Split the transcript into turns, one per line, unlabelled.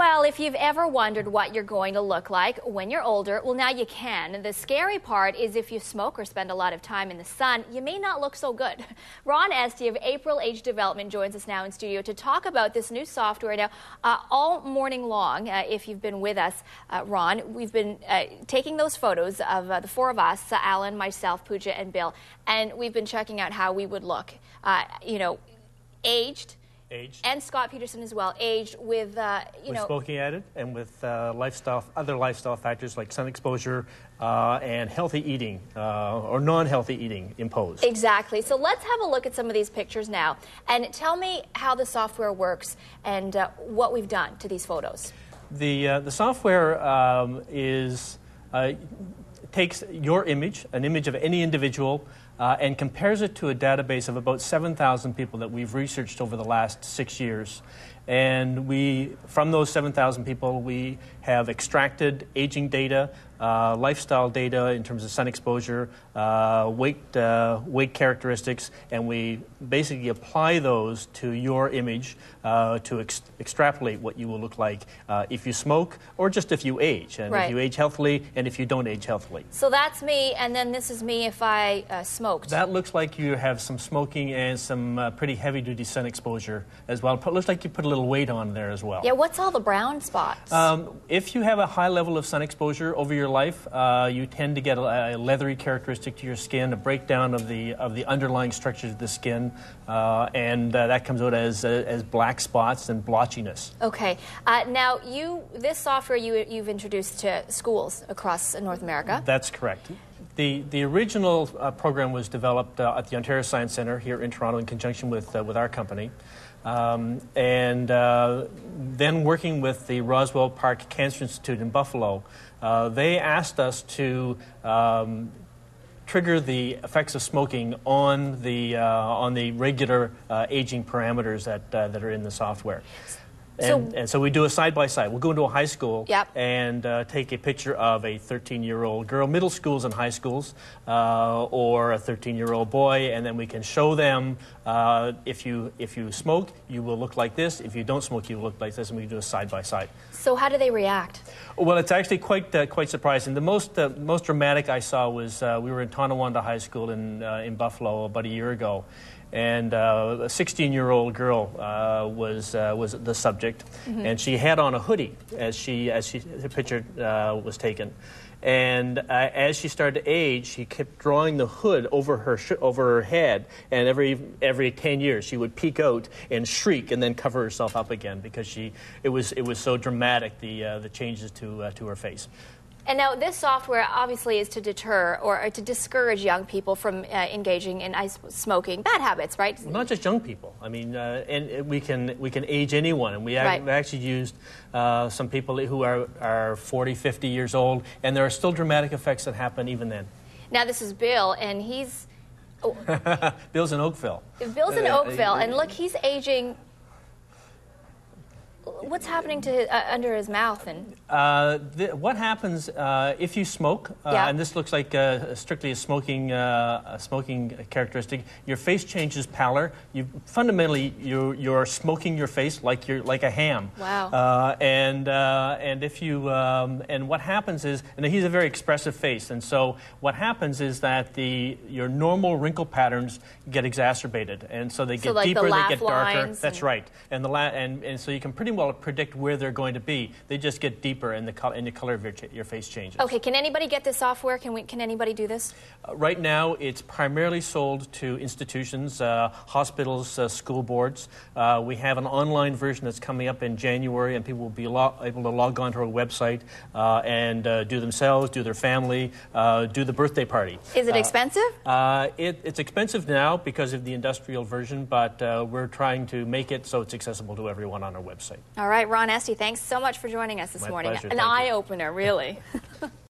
Well, if you've ever wondered what you're going to look like when you're older, well, now you can. The scary part is if you smoke or spend a lot of time in the sun, you may not look so good. Ron Esty of April Age Development joins us now in studio to talk about this new software. Now, all morning long, if you've been with us, Ron, we've been taking those photos of the four of us, Alan, myself, Pooja, and Bill, and we've been checking out how we would look, aged. And Scott Peterson as well, aged with,
with smoking added and with other lifestyle factors like sun exposure and healthy eating or non-healthy eating imposed.
Exactly. So let's have a look at some of these pictures now and tell me how the software works and what we've done to these photos.
The software takes your image, an image of any individual, and compares it to a database of about 7,000 people that we've researched over the last 6 years. And from those 7,000 people, we have extracted aging data, lifestyle data in terms of sun exposure, weight characteristics, and we basically apply those to your image to extrapolate what you will look like if you smoke or just if you age, and if you age healthily and if you don't age healthily.
So that's me, and then this is me if I smoked.
That looks like you have some smoking and some pretty heavy-duty sun exposure as well. It looks like you put a little weight on there as well.
Yeah, what's all the brown spots?
If you have a high level of sun exposure over your life, you tend to get a leathery characteristic to your skin, a breakdown of the underlying structures of the skin, and that comes out as black spots and blotchiness.
Okay. Now, this software you've introduced to schools across North America.
That's correct. The original program was developed at the Ontario Science Centre here in Toronto in conjunction with our company. And then working with the Roswell Park Cancer Institute in Buffalo, they asked us to trigger the effects of smoking on the regular aging parameters that are in the software. And so we do a side-by-side. We'll go into a high school and take a picture of a 13-year-old girl, middle schools and high schools, or a 13-year-old boy, and then we can show them if you smoke, you will look like this. If you don't smoke, you will look like this, and we do a side-by-side.
So how do they react?
Well, it's actually quite surprising. The most dramatic I saw was we were in Tonawanda High School in Buffalo about a year ago. And a 16-year-old girl was the subject, and she had on a hoodie as the picture was taken. And as she started to age, she kept drawing the hood over her head, and every 10 years she would peek out and shriek and then cover herself up again because it was so dramatic, the changes to her face.
And now this software obviously is to deter or to discourage young people from engaging in smoking bad habits, right?
Well, not just young people. I mean, and we can age anyone, and we actually used some people who are 40, 50 years old, and there are still dramatic effects that happen even then.
Now this is Bill, and he's
Bill's in Oakville.
Bill's in Oakville, and look, he's aging. What's happening to under his mouth? And
what happens if you smoke? And this looks like strictly a smoking characteristic. Your face changes pallor. Fundamentally you're smoking your face like a ham.
Wow.
And if you and what happens is, and he's a very expressive face, and so what happens is that your normal wrinkle patterns get exacerbated, and so they get deeper, they get darker. That's right. And so you can pretty well predict where they're going to be. They just get deeper, and the color of your face changes.
Okay, can anybody get this software? Can anybody do this?
Right now, it's primarily sold to institutions, hospitals, school boards. We have an online version that's coming up in January, and people will be able to log on to our website and do themselves, do their family, do the birthday party.
Is it expensive?
It's expensive now because of the industrial version, but we're trying to make it so it's accessible to everyone on our website.
All right, Ron Esty, thanks so much for joining us this morning.
Pleasure.
An eye-opener, really.